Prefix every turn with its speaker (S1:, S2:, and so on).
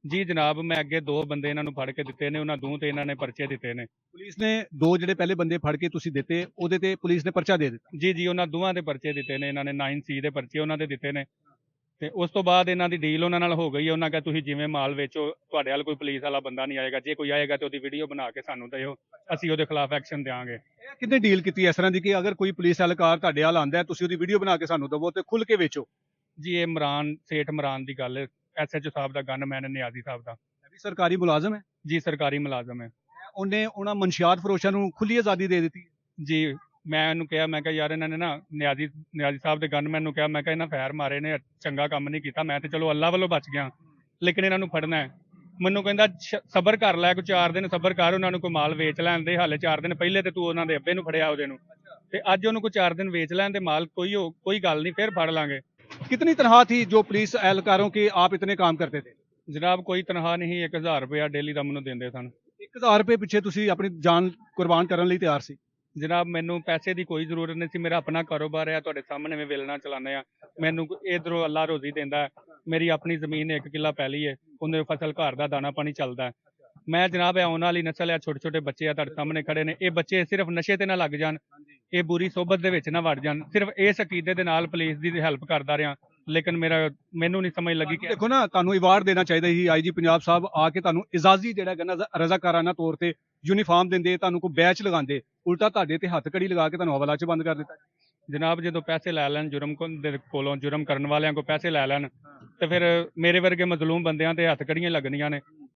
S1: ਜੀ ਜਨਾਬ, ਮੈਂ ਅੱਗੇ 2 ਬੰਦੇ ਇਹਨਾਂ ਨੂੰ ਫੜ ਕੇ ਦਿੱਤੇ ਨੇ, ਉਹਨਾਂ ਦੋ ਤੇ ਇਹਨਾਂ ਨੇ ਪਰਚੇ ਦਿੱਤੇ ਨੇ।
S2: ਪੁਲਿਸ ਨੇ ਦੋ ਜਿਹੜੇ ਪਹਿਲੇ ਬੰਦੇ ਫੜ ਕੇ ਤੁਸੀਂ ਦਿੱਤੇ ਉਹਦੇ ਤੇ ਪੁਲਿਸ ਨੇ ਪਰਚਾ ਦੇ ਦਿੱਤਾ।
S1: ਜੀ ਉਹਨਾਂ ਦੋਵਾਂ ਦੇ ਪਰਚੇ ਦਿੱਤੇ ਨੇ ਇਹਨਾਂ ਨੇ, 9C ਦੇ ਪਰਚੇ ਉਹਨਾਂ ਦੇ ਦਿੱਤੇ ਨੇ। ਤੇ ਉਸ ਤੋਂ ਬਾਅਦ ਇਹਨਾਂ ਦੀ ਡੀਲ ਉਹਨਾਂ ਨਾਲ ਹੋ ਗਈ ਹੈ। ਉਹਨਾਂ ਕਿਹਾ ਤੁਸੀਂ ਜਿਵੇਂ ਮਾਲ ਵੇਚੋ, ਤੁਹਾਡੇ ਵੱਲ ਕੋਈ ਪੁਲਿਸ ਵਾਲਾ ਬੰਦਾ ਨਹੀਂ ਆਏਗਾ, ਜੇ ਕੋਈ ਆਏਗਾ ਤੇ ਉਹਦੀ ਵੀਡੀਓ ਬਣਾ ਕੇ ਸਾਨੂੰ ਦਿਓ, ਅਸੀਂ ਉਹਦੇ ਖਿਲਾਫ ਐਕਸ਼ਨ ਦਿਆਂਗੇ।
S2: ਇਹ ਕਿੰਨੇ ਡੀਲ ਕੀਤੀ ਇਸ ਤਰ੍ਹਾਂ ਦੀ ਕਿ ਅਗਰ ਕੋਈ ਪੁਲਿਸ ਅਹਿਲਕਾਰ ਤੁਹਾਡੇ ਵੱਲ ਆਉਂਦਾ ਹੈ ਤੁਸੀਂ ਉਹਦੀ ਵੀਡੀਓ ਬਣਾ ਕੇ ਸਾਨੂੰ ਦਵੋ ਤੇ ਖੁੱਲ ਕੇ ਵੇਚੋ?
S1: ਜੀ ਇਹ ਸੇਠ ਇਮਰਾਨ ਦੀ ਗੱਲ, SHO ਸਾਹਿਬ ਦਾ ਗਨਮੈਨ ਨਿਆਜ਼ੀ ਸਾਹਿਬ ਦਾ।
S2: ਇਹ ਵੀ ਸਰਕਾਰੀ ਮੁਲਾਜ਼ਮ ਹੈ?
S1: ਜੀ ਸਰਕਾਰੀ ਮੁਲਾਜ਼ਮ ਹੈ।
S2: ਉਹਨੇ ਉਹਨਾਂ ਮਨਸ਼ਿਆਤ ਫਰੋਸ਼ਾਂ ਨੂੰ ਖੁੱਲੀ ਆਜ਼ਾਦੀ ਦੇ ਦਿੱਤੀ?
S1: ਜੀ ਮੈਂ ਇਹਨੂੰ ਕਿਹਾ, ਮੈਂ ਕਿਹਾ ਯਾਰ ਇਹਨਾਂ ਨੇ ਨਾ ਨਿਆਜ਼ੀ ਸਾਹਿਬ ਦੇ ਗਨਮੈਨ ਨੂੰ ਕਿਹਾ, ਮੈਂ ਕਿਹਾ ਇਹਨਾਂ ਫੈਰ ਮਾਰੇ ਨੇ, ਚੰਗਾ ਕੰਮ ਨਹੀਂ ਕੀਤਾ, ਮੈਂ ਤੇ ਚਲੋ ਅੱਲਾ ਵੱਲੋਂ ਬਚ ਗਿਆ, ਲੇਕਿਨ ਇਹਨਾਂ ਨੂੰ ਫੜਨਾ ਹੈ। ਮੈਨੂੰ ਕਹਿੰਦਾ ਸਬਰ ਕਰ ਲੈ, ਕੋਈ 4 ਦਿਨ ਸਬਰ ਕਰ, ਉਹਨਾਂ ਨੂੰ ਕੋਈ ਮਾਲ ਵੇਚ ਲੈਣ ਦੇ, ਹਾਲੇ 4 ਦਿਨ ਪਹਿਲੇ ਤੇ ਤੂੰ ਉਹਨਾਂ ਦੇ ਅੱਬੇ ਨੂੰ ਫੜਿਆ ਉਹਦੇ ਨੂੰ, ਤੇ ਅੱਜ ਉਹਨੂੰ ਕੋਈ 4 दिन बेच लें, माल कोई गल नहीं, फिर फड़ लांगे।
S2: कितनी तनख्वाह थी जो पुलिस एहलकारों की आप इतने काम करते थे?
S1: जनाब कोई तनख्वाह नहीं, 1000 रुपया डेली का मैनू देंदे सन।
S2: 1000 रुपए पिछे तुसी अपनी जान कुर्बान करने ਲਈ ਤਿਆਰ ਸੀ?
S1: जनाब मैनू पैसे की कोई जरूरत नहीं सी, मेरा अपना कारोबार है, तुहाडे सामने मैं वेलना चलाने आ, मैनू इधरों अल्लाह रोजी देंदा है, मेरी अपनी जमीन 1 किला पैली है, उन्हें फसल घर का दाना पानी चलता है। मैं जनाब आने वाली नस्ल है, छोटे छोटे बच्चे आ तुहाडे सामने खड़े ने, ये बच्चे सिर्फ नशे ते ना लग जान, ये बुरी सोबत दे विच ना वड़ जान, सिर्फ इस अकीदे दे नाल पुलिस दी हेल्प करदा रहा, लेकिन मैनू नहीं समझ लगी कि
S2: देखो ना ਤੁਹਾਨੂੰ ਅਵਾਰਡ ਦੇਣਾ ਚਾਹੀਦਾ ਸੀ। IG ਪੰਜਾਬ ਸਾਹਿਬ ਆ ਕੇ ਤੁਹਾਨੂੰ ਇਜ਼ਾਜ਼ੀ ਜਿਹੜਾ ਹੈਗਾ ਨਾ ਰਜ਼ਾਕਾਰਾਨਾ ਤੌਰ ਤੇ ਯੂਨੀਫਾਰਮ ਦਿੰਦੇ, ਤੁਹਾਨੂੰ ਕੋਈ ਬੈਚ ਲਗਾਉਂਦੇ, ਉਲਟਾ ਤੁਹਾਡੇ ਤੇ ਹੱਥ ਕੜੀ ਲਗਾ ਕੇ ਤੁਹਾਨੂੰ ਹਵਾਲਾ 'ਚ ਬੰਦ ਕਰ ਦਿੱਤਾ।
S1: जनाब जो पैसे लै लैन जुर्म करने वाले को पैसे लै लैन, तो फिर मेरे वर्गे मजलूम बंदियां ते हत्थ कड़ियां लगनियां ने।